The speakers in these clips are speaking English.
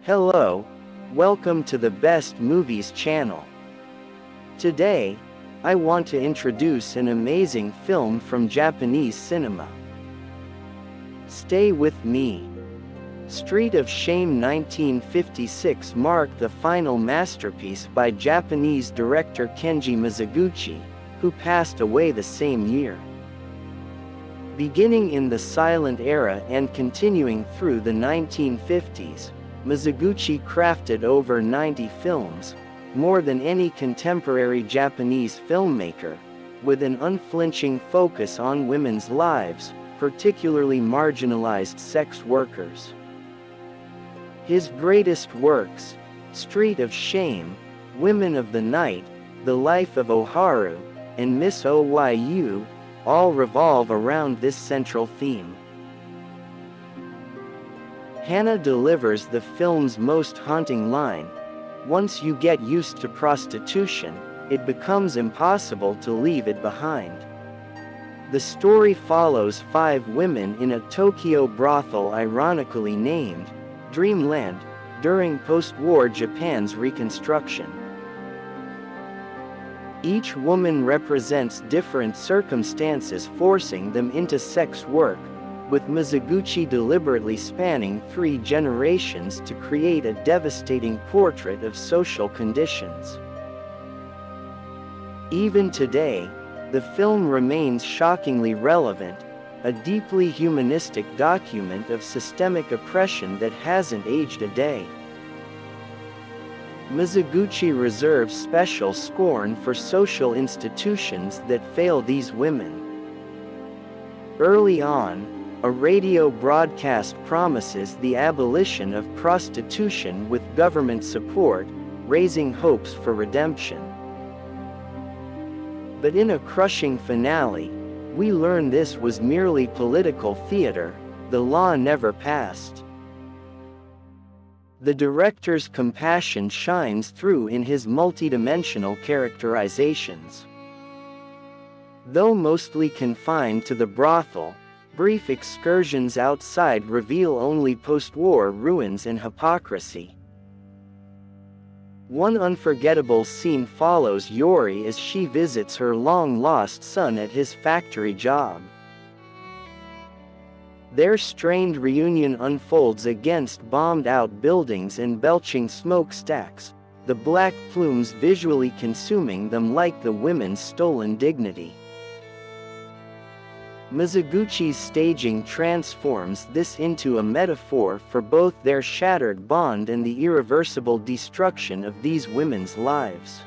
Hello, welcome to the Best Movies channel. Today, I want to introduce an amazing film from Japanese cinema. Stay with me. Street of Shame 1956 marked the final masterpiece by Japanese director Kenji Mizoguchi, who passed away the same year. Beginning in the silent era and continuing through the 1950s, Mizoguchi crafted over 90 films, more than any contemporary Japanese filmmaker, with an unflinching focus on women's lives, particularly marginalized sex workers. His greatest works, Street of Shame, Women of the Night, The Life of Oharu, and Miss Oyu, all revolve around this central theme. Hana delivers the film's most haunting line: "Once you get used to prostitution, it becomes impossible to leave it behind." The story follows 5 women in a Tokyo brothel ironically named Dreamland, during post-war Japan's reconstruction. Each woman represents different circumstances forcing them into sex work, with Mizoguchi deliberately spanning 3 generations to create a devastating portrait of social conditions. Even today, the film remains shockingly relevant, a deeply humanistic document of systemic oppression that hasn't aged a day. Mizoguchi reserves special scorn for social institutions that fail these women. Early on, a radio broadcast promises the abolition of prostitution with government support, raising hopes for redemption. But in a crushing finale, we learn this was merely political theater. The law never passed. The director's compassion shines through in his multidimensional characterizations. Though mostly confined to the brothel, brief excursions outside reveal only post-war ruins and hypocrisy. One unforgettable scene follows Yori as she visits her long-lost son at his factory job. Their strained reunion unfolds against bombed-out buildings and belching smokestacks, the black plumes visually consuming them like the women's stolen dignity. Mizoguchi's staging transforms this into a metaphor for both their shattered bond and the irreversible destruction of these women's lives.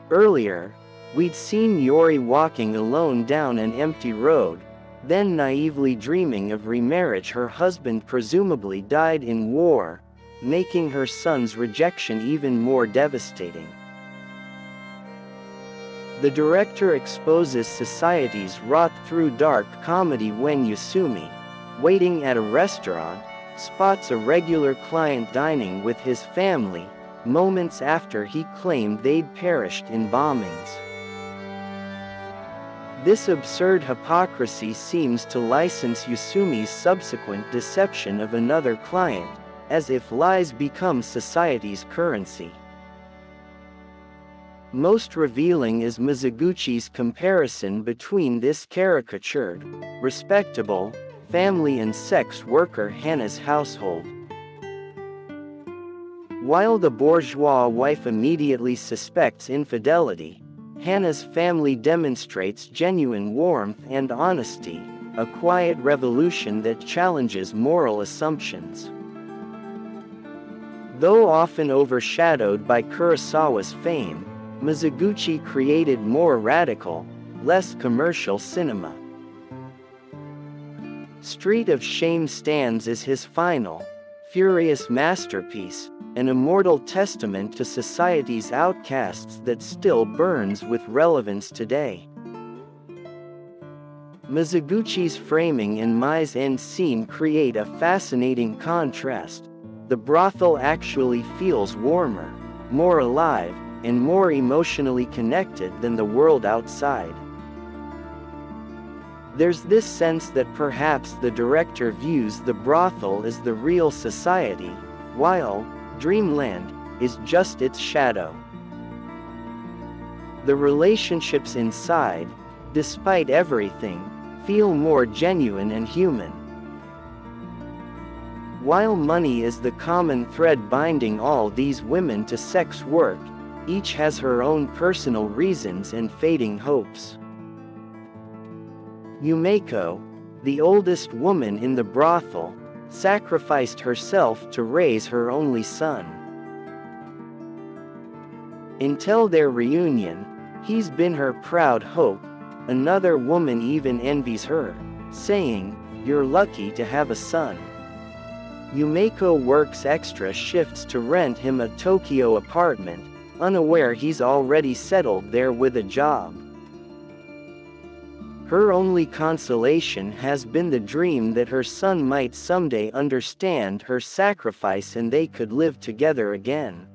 Earlier, we'd seen Yori walking alone down an empty road, then naively dreaming of remarriage. Her husband presumably died in war, making her son's rejection even more devastating. The director exposes society's wrought-through dark comedy when Yasumi, waiting at a restaurant, spots a regular client dining with his family, moments after he claimed they'd perished in bombings. This absurd hypocrisy seems to license Yasumi's subsequent deception of another client, as if lies become society's currency. Most revealing is Mizoguchi's comparison between this caricatured, respectable, family and sex worker Hana's household. While the bourgeois wife immediately suspects infidelity, Hana's family demonstrates genuine warmth and honesty, a quiet revolution that challenges moral assumptions. Though often overshadowed by Kurosawa's fame, Mizoguchi created more radical, less commercial cinema. Street of Shame stands as his final, furious masterpiece, an immortal testament to society's outcasts that still burns with relevance today. Mizoguchi's framing and mise-en scene create a fascinating contrast. The brothel actually feels warmer, more alive, and more emotionally connected than the world outside. There's this sense that perhaps the director views the brothel as the real society, while Dreamland is just its shadow. The relationships inside, despite everything, feel more genuine and human. While money is the common thread binding all these women to sex work, each has her own personal reasons and fading hopes. Yumeko, the oldest woman in the brothel, sacrificed herself to raise her only son. Until their reunion, he's been her proud hope. Another woman even envies her, saying, "You're lucky to have a son." Yumeko works extra shifts to rent him a Tokyo apartment, unaware he's already settled there with a job. Her only consolation has been the dream that her son might someday understand her sacrifice and they could live together again.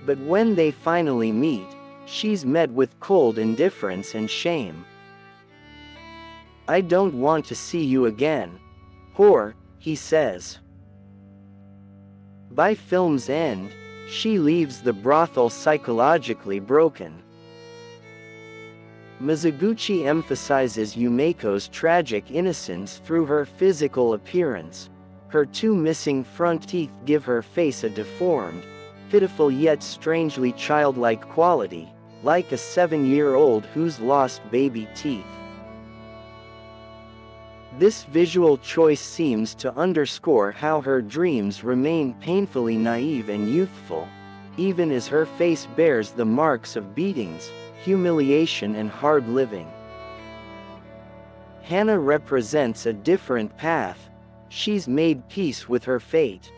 But when they finally meet, she's met with cold indifference and shame. "I don't want to see you again, whore," he says. By film's end, she leaves the brothel psychologically broken. Mizoguchi emphasizes Yumeko's tragic innocence through her physical appearance. Her two missing front teeth give her face a deformed, pitiful yet strangely childlike quality, like a 7-year-old who's lost baby teeth. This visual choice seems to underscore how her dreams remain painfully naive and youthful, even as her face bears the marks of beatings, humiliation and hard living. Hana represents a different path. She's made peace with her fate.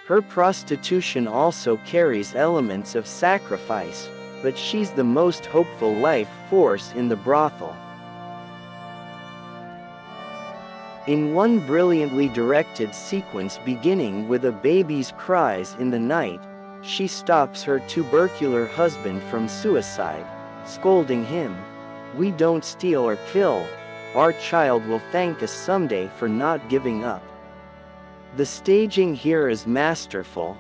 Her prostitution also carries elements of sacrifice, but she's the most hopeful life force in the brothel. In one brilliantly directed sequence beginning with a baby's cries in the night, she stops her tubercular husband from suicide, scolding him, "We don't steal or kill. Our child will thank us someday for not giving up." The staging here is masterful,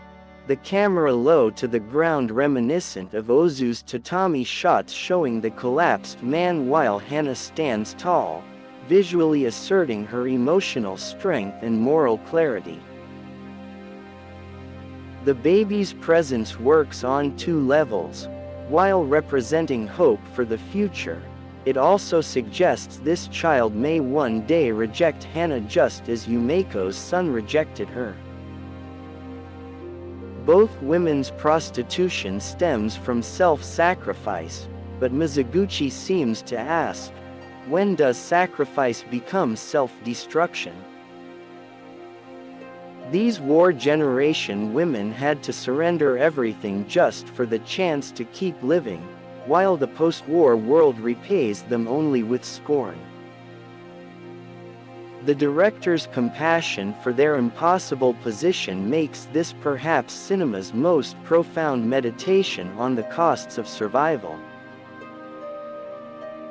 the camera low to the ground reminiscent of Ozu's tatami shots showing the collapsed man while Hana stands tall, visually asserting her emotional strength and moral clarity. The baby's presence works on two levels. While representing hope for the future, it also suggests this child may one day reject Hana just as Yumeko's son rejected her. Both women's prostitution stems from self-sacrifice, but Mizoguchi seems to ask, when does sacrifice become self-destruction? These war generation women had to surrender everything just for the chance to keep living, while the post-war world repays them only with scorn. The director's compassion for their impossible position makes this perhaps cinema's most profound meditation on the costs of survival.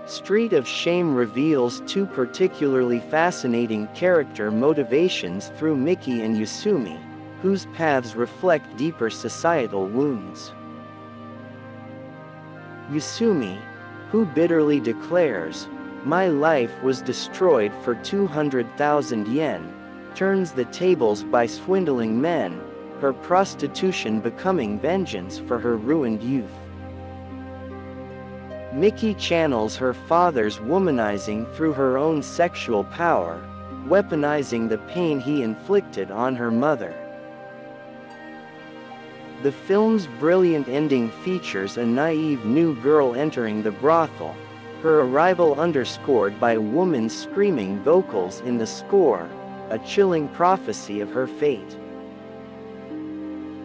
Street of Shame reveals two particularly fascinating character motivations through Miki and Yasumi, whose paths reflect deeper societal wounds. Yasumi, who bitterly declares, "My life was destroyed for 200,000 yen," turns the tables by swindling men, her prostitution becoming vengeance for her ruined youth. Miki channels her father's womanizing through her own sexual power, weaponizing the pain he inflicted on her mother. The film's brilliant ending features a naive new girl entering the brothel, her arrival underscored by a woman's screaming vocals in the score, a chilling prophecy of her fate.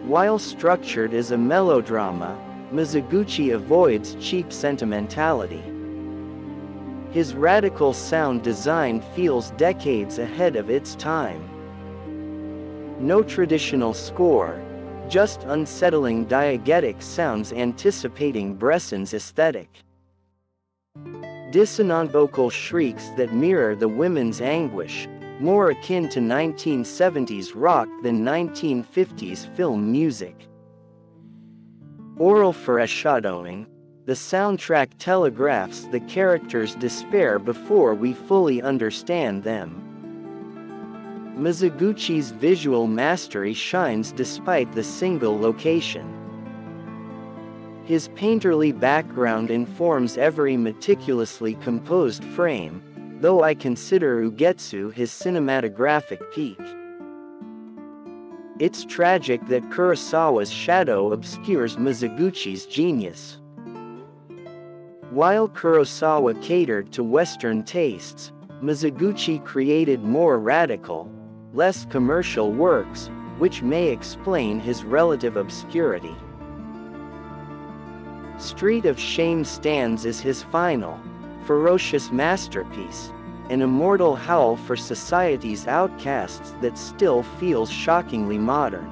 While structured as a melodrama, Mizoguchi avoids cheap sentimentality. His radical sound design feels decades ahead of its time. No traditional score, just unsettling diegetic sounds anticipating Bresson's aesthetic. dissonant vocal shrieks that mirror the women's anguish, more akin to 1970s rock than 1950s film music. Oral foreshadowing. The soundtrack telegraphs the characters' despair before we fully understand them. Mizoguchi's visual mastery shines despite the single location. His painterly background informs every meticulously composed frame, though I consider Ugetsu his cinematographic peak. It's tragic that Kurosawa's shadow obscures Mizoguchi's genius. While Kurosawa catered to Western tastes, Mizoguchi created more radical, less commercial works, which may explain his relative obscurity. Street of Shame stands as his final, ferocious masterpiece, an immortal howl for society's outcasts that still feels shockingly modern.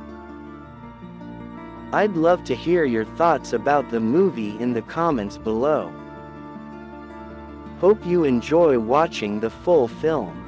I'd love to hear your thoughts about the movie in the comments below. Hope you enjoy watching the full film.